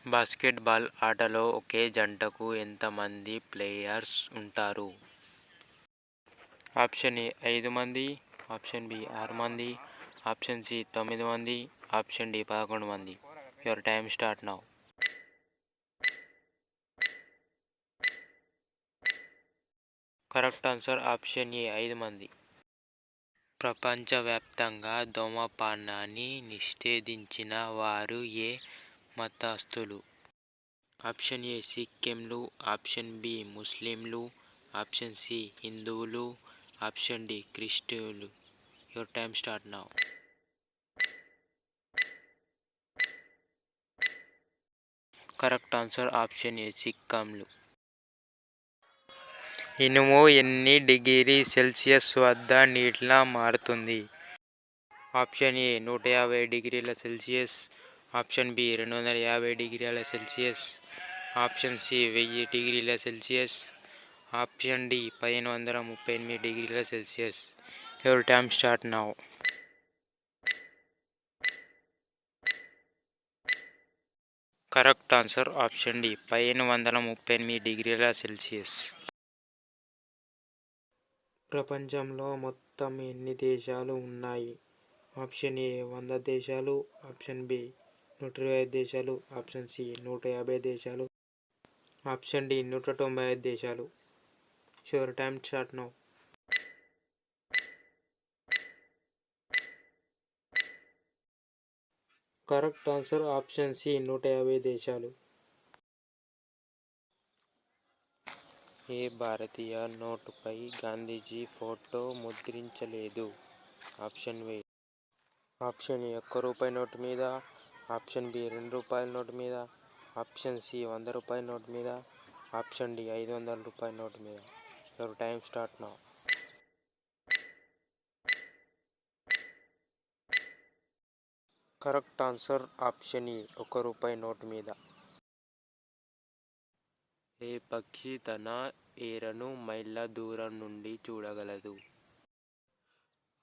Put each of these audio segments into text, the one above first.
Basketball ఆటలో ఒకే జంటకు ఎంత మంది ప్లేయర్స్ ఉంటారు? ఆప్షన్ ఏ 5 మంది, ఆప్షన్ బి 6 మంది, ఆప్షన్ సి 9 మంది, ఆప్షన్ డి 11 మంది. Your time start now. Correct answer option A 5 మంది. ప్రపంచవ్యాప్తంగా ధూమపానాన్ని నిషేధించిన వారు ఏ మతస్థులు? ఆప్షన్ ఏ సిక్కింలు, ఆప్షన్ బి ముస్లింలు, ఆప్షన్ సి హిందువులు, ఆప్షన్ డి క్రిస్టియన్లు. Your time start now. Correct answer option A సిక్కింలు. ఇనుము ఎన్ని డిగ్రీ సెల్సియస్ వద్ద నీటిలా మారుతుంది? ఆప్షన్ ఏ 150 డిగ్రీల సెల్సియస్, ఆప్షన్ బి 250 డిగ్రీల సెల్సియస్, ఆప్షన్ సి 1000 డిగ్రీల సెల్సియస్, ఆప్షన్ డి 1538 డిగ్రీల Celsius. Your time start now. Correct answer option D 1538 డిగ్రీల సెల్సియస్. ప్రపంచంలో మొత్తం ఎన్ని దేశాలు ఉన్నాయి? ఆప్షన్ ఏ 100 దేశాలు, ఆప్షన్ బి 125 దేశాలు, ఆప్షన్ సి 150 దేశాలు, ఆప్షన్ డి 195 దేశాలు. Your time start now. Correct answer option C 150 దేశాలు. ఏ భారతీయ నోటుపై గాంధీజీ ఫోటో ముద్రించలేదు? ఆప్షన్ ఏ ₹1 నోటు మీద, ఆప్షన్ బి ₹2 నోటు మీద, ఆప్షన్ సి ₹100 నోటు మీద, ఆప్షన్ డి ₹500 నోటు మీద. Your time start now. Correct answer option ఈ ₹1 నోటు మీద. ఏ పక్షి తన ఎరను మైళ్ళ దూరం నుండి చూడగలదు?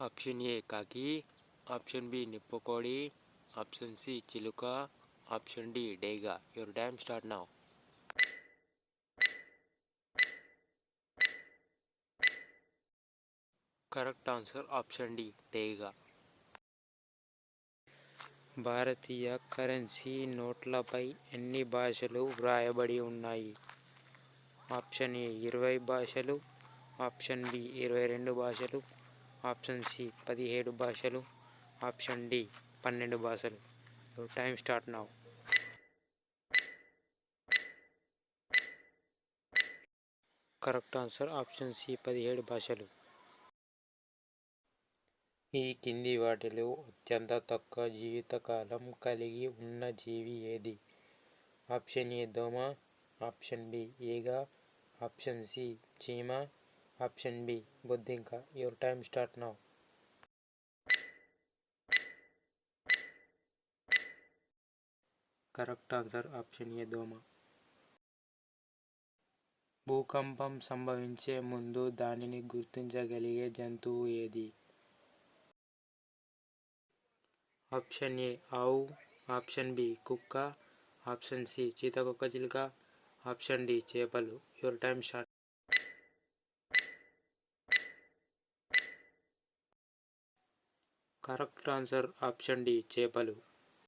ఆప్షన్ ఏ కాకి, ఆప్షన్ బి నిప్పుకోడి, ఆప్షన్ సి చిలుక, ఆప్షన్ డి డేగ. Your time start now. Correct answer option D డేగ. భారతీయ కరెన్సీ నోట్లపై ఎన్ని భాషలు వ్రాయబడి ఉన్నాయి? ఆప్షన్ ఏ 20 భాషలు, ఆప్షన్ బి 22 భాషలు, ఆప్షన్ సి 17 భాషలు, ఆప్షన్ డి 12 భాషలు. Time start now. Correct answer option C 17 భాషలు. ఈ కింది వాటిలో అత్యంత తక్కువ జీవితకాలం కలిగి ఉన్న జీవి ఏది? ఆప్షన్ ఏ దోమ, ఆప్షన్ బి ఈగ, ఆప్షన్ సి చీమ, ఆప్షన్ బి బొద్దింక. Your time start now. Correct answer option A దోమ. భూకంపం సంభవించే ముందు దానిని గుర్తించగలిగే జంతువు ఏది? ఆప్షన్ ఏ ఆవు, ఆప్షన్ బి కుక్క, ఆప్షన్ సి సీతాకోకచిలుక, ఆప్షన్ డి చేపలు. Your time start. Correct answer option D చేపలు.